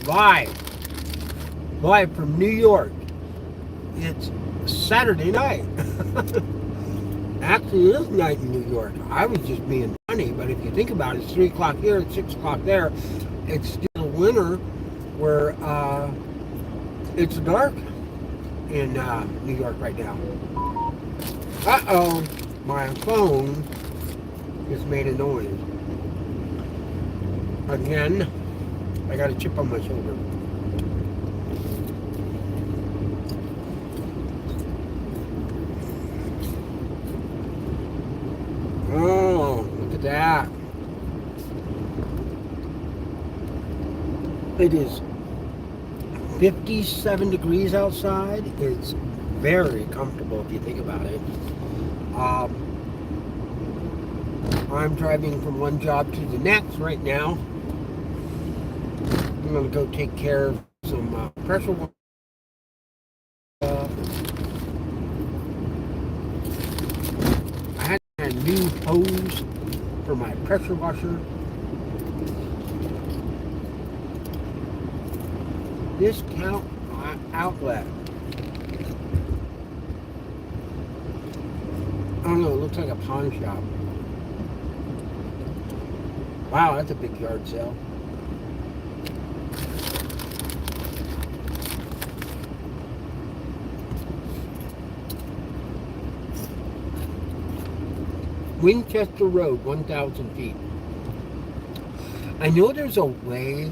live from New York. It's Saturday night. Actually, it is night in New York. I was just being funny, but if you think about it, it's 3 o'clock here, it's 6 o'clock there. It's still winter where it's dark in New York right now. Uh-oh, my phone just made a noise. Again, I got a chip on my shoulder. Oh, look at that. It is 57 degrees outside. It's very comfortable if you think about it. I'm driving from one job to the next right now. I'm going to go take care of some pressure wash. I had a new hose for my pressure washer. Discount outlet. I don't know, it looks like a pawn shop. Wow, that's a big yard sale. Winchester Road, 1,000 feet. I know there's a way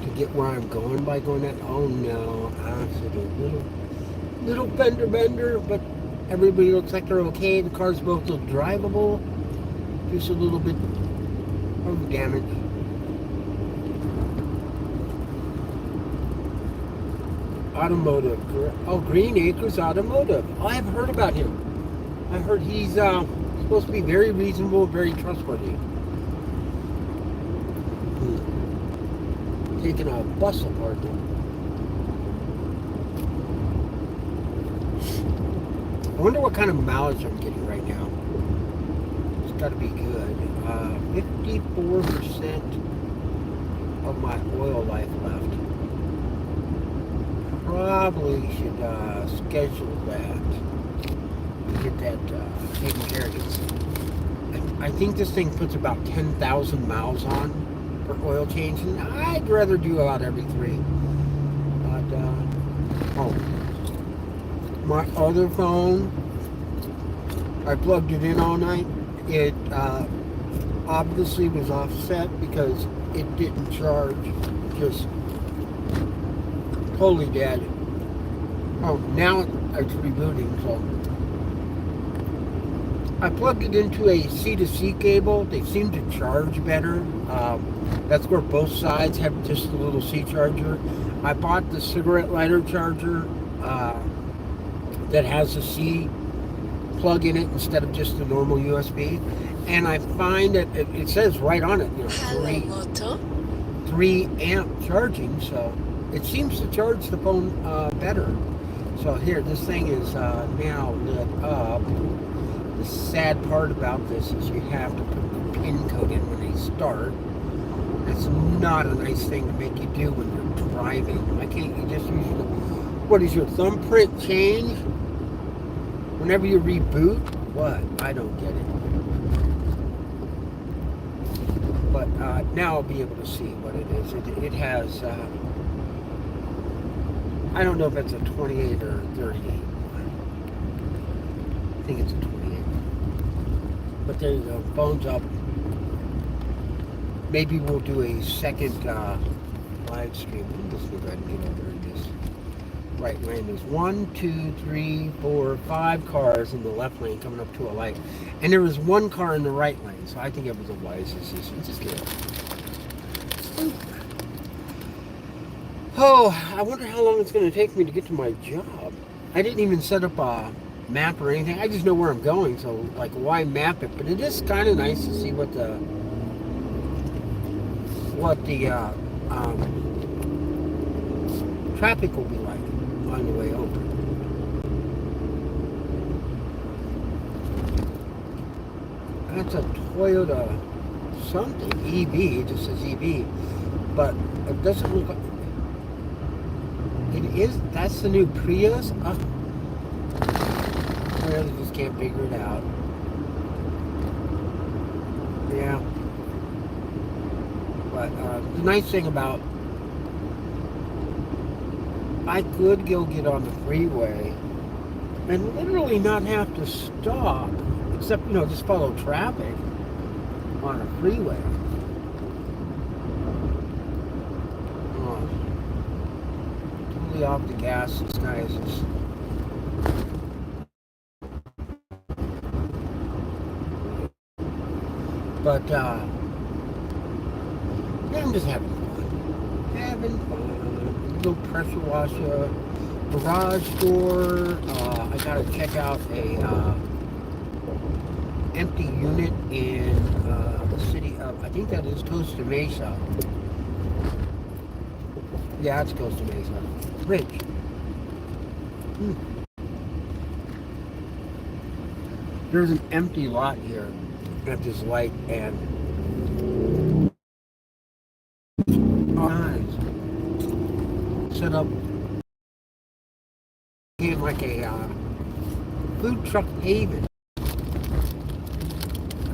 to get where I'm going by going that. Oh no, accident. Little fender bender, but everybody looks like they're okay. The car's both look drivable. Just a little bit of damage. Automotive. Oh, Green Acres Automotive. Oh, I've heard about him. I heard he's supposed to be very reasonable, very trustworthy. Taking a bus apart. I wonder what kind of mileage I'm getting right now. It's got to be good. 54% of my oil life left. Probably should schedule that. Get that taken care of. I think this thing puts about 10,000 miles on for oil change, and I'd rather do about every 3. But oh, my other phone, I plugged it in all night. It obviously was offset because it didn't charge. Just totally dead. Oh, now it's rebooting, so I plugged it into a C2C cable. They seem to charge better. That's where both sides have just a little C charger. I bought the cigarette lighter charger that has a C plug in it instead of just the normal USB. And I find that it says right on it, 3 amp charging. So it seems to charge the phone better. So here, this thing is now lit up. The sad part about this is you have to put the PIN code in when they start. That's not a nice thing to make you do when you're driving. Why can't you just use your... What is your thumbprint change? Whenever you reboot? What? I don't get it. But now I'll be able to see what it is. It has... I don't know if it's a 28 or 38. I think it's a 28. But there you go, phone's up. Maybe we'll do a second live stream. I'm just going to go ahead and get over in this right lane. There's 1, 2, 3, 4, 5 cars in the left lane coming up to a light. And there was 1 car in the right lane, so I think it was a wise decision. Just get it. Oh, I wonder how long it's going to take me to get to my job. I didn't even set up a map or anything. I just know where I'm going, so like why map it? But it is kind of nice to see what the traffic will be like on the way over. That's a Toyota something EV. It just says EV. but it doesn't look like it is. That's the new Prius. I really just can't figure it out. Yeah. But the nice thing about I could go get on the freeway and literally not have to stop, except just follow traffic on a freeway. Oh, totally off the gas. It's nice. But yeah, I'm just having fun. Having fun. Little pressure washer, garage door. I gotta check out a empty unit in the city of, I think that is Costa Mesa. Yeah, it's Costa Mesa. Rich. There's an empty lot here at this light, and eyes set up in like a food truck haven. I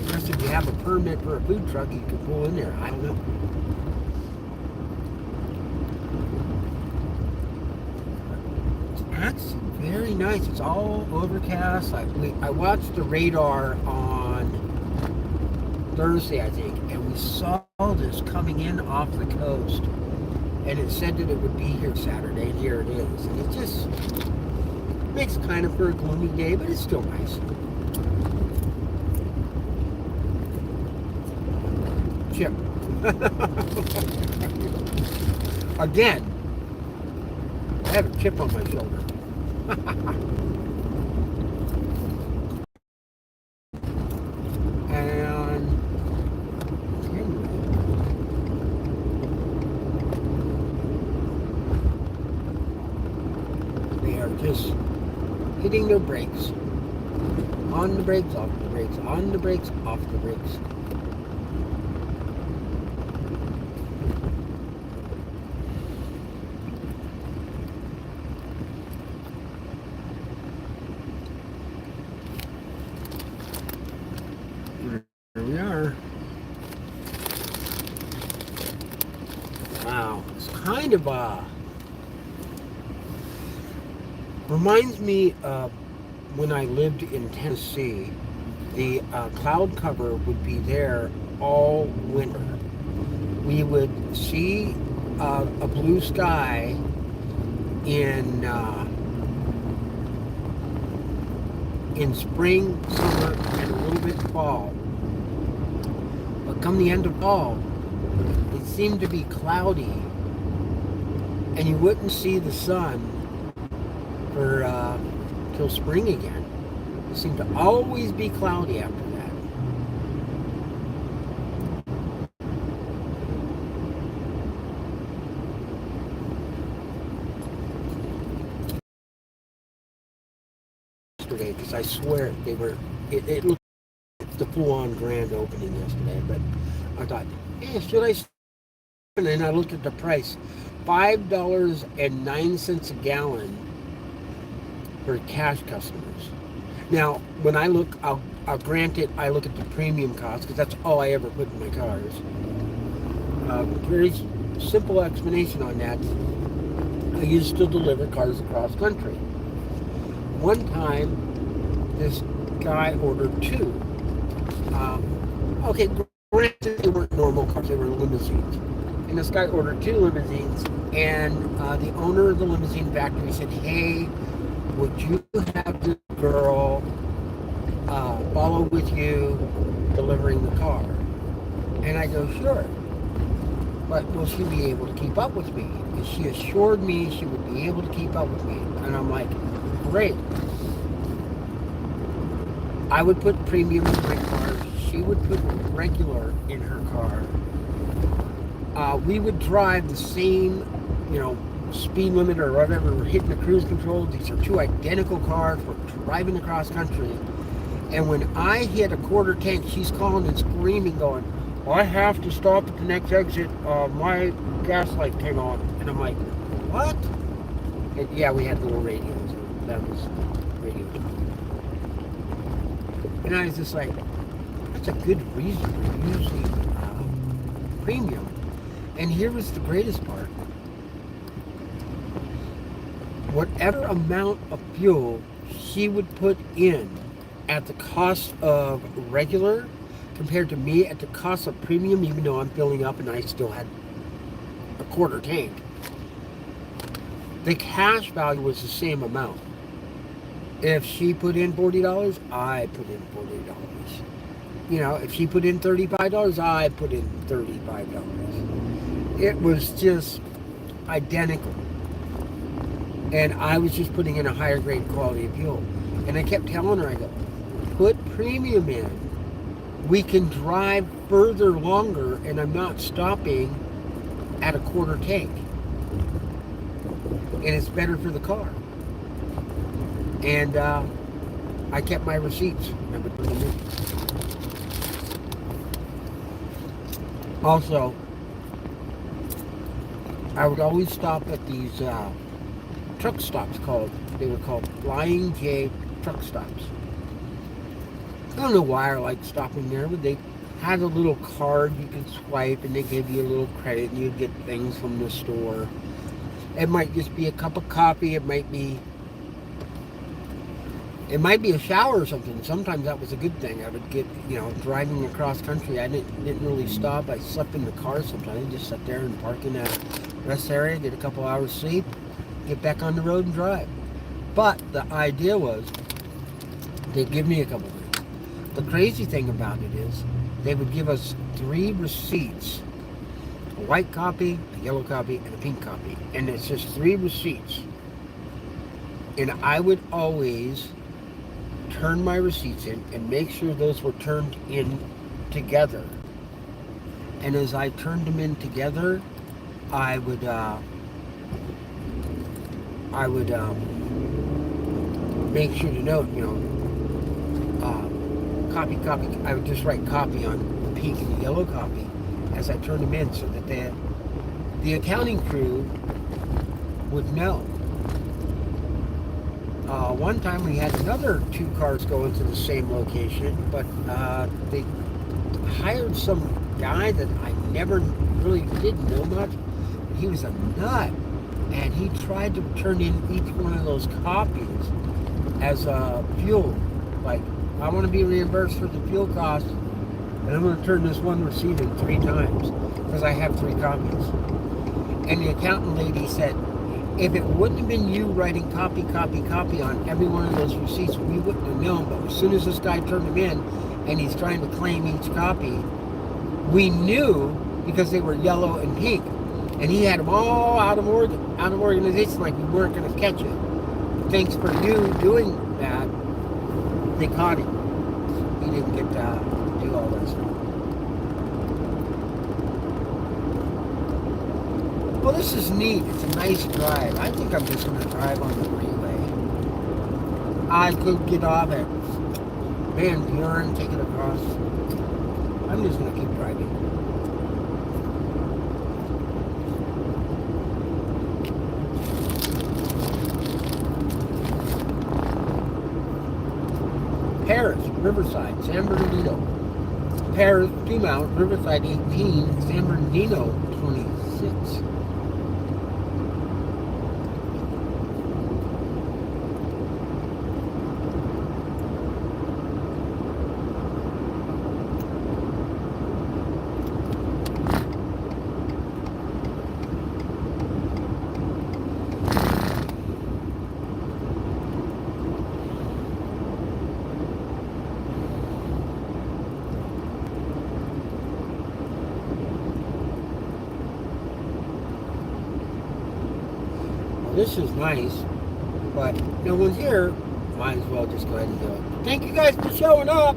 guess if you have a permit for a food truck, you can pull in there. I don't know. It's actually very nice. It's all overcast. I watched the radar on Thursday, I think, and we saw this coming in off the coast, and it said that it would be here Saturday, and here it is. And it just makes kind of for a gloomy day, but it's still nice. Chip. Again, I have a chip on my shoulder. And they are just hitting their brakes. On the brakes, off the brakes, on the brakes, off the brakes. Here we are. Wow, it's kind of reminds me of when I lived in Tennessee. The cloud cover would be there all winter. We would see a blue sky in spring, summer, and a little bit fall. But come the end of fall, it seemed to be cloudy, and you wouldn't see the sun for till spring again. It seemed to always be cloudy after that. Yesterday, because I swear they were. It looked like the full-on grand opening yesterday, but I thought, should I? And then I looked at the price, $5.09 a gallon for cash customers. Now, when I look, I'll grant it, I look at the premium cost, because that's all I ever put in my cars. Very simple explanation on that. I used to deliver cars across country. One time, this guy ordered two. Okay, granted, they weren't normal cars, they were limousines. And this guy ordered two limousines, and the owner of the limousine factory said, hey, would you have this girl follow with you delivering the car? And I go, sure. But will she be able to keep up with me? And she assured me she would be able to keep up with me. And I'm like, great. I would put premium in my car. She would put regular in her car. We would drive the same, speed limit or whatever. We're hitting the cruise control. These are two identical cars. We're driving across country. And when I hit a quarter tank, she's calling and screaming, going, I have to stop at the next exit. My gas light came on. And I'm like, what? And yeah, we had little radios. That was radio. And I was just like, that's a good reason for using premium. And here was the greatest part. Whatever amount of fuel she would put in at the cost of regular compared to me at the cost of premium, even though I'm filling up and I still had a quarter tank, the cash value was the same amount. If she put in $40, I put in $40. You know, if she put in $35, I put in $35. It was just identical. And I was just putting in a higher grade quality of fuel. And I kept telling her, I go, put premium in. We can drive further longer and I'm not stopping at a quarter tank. And it's better for the car. And I kept my receipts. I would put them in. Also, I would always stop at these truck stops they were called Flying J truck stops. I don't know why I like stopping there, but they had a little card you could swipe and they gave you a little credit and you'd get things from the store. It might just be a cup of coffee, it might be a shower or something. Sometimes that was a good thing. I would get, driving across country, I didn't really stop. I slept in the car sometimes. I just sat there and park in that rest area, get a couple hours sleep, get back on the road and drive. But the idea was they'd give me a couple things. The crazy thing about it is they would give us 3 receipts: a white copy, a yellow copy, and a pink copy. And it's just 3 receipts. And I would always turn my receipts in and make sure those were turned in together. And as I turned them in together, I would make sure to note, copy. I would just write copy on the pink and the yellow copy as I turned them in, so that the accounting crew would know. One time we had another 2 cars going to the same location, but they hired some guy that I never really did know much. He was a nut, and he tried to turn in each one of those copies as fuel. Like, I want to be reimbursed for the fuel costs, and I'm going to turn this one receipt in 3 times because I have 3 copies. And the accountant lady said, if it wouldn't have been you writing copy on every one of those receipts, we wouldn't have known. But as soon as this guy turned them in and he's trying to claim each copy, we knew because they were yellow and pink. And he had them all out of organization, like we weren't going to catch it. Thanks for you doing that, they caught him. He didn't get to do all that stuff. Well, this is neat. It's a nice drive. I think I'm just going to drive on the freeway. I could get off at Van Buren, take it across. I'm just going to keep driving. Paris, Riverside, San Bernardino. Paris, 2 miles, Riverside 18, San Bernardino 26. This is nice, but no one's here. Might as well just go ahead and do it. Thank you guys for showing up.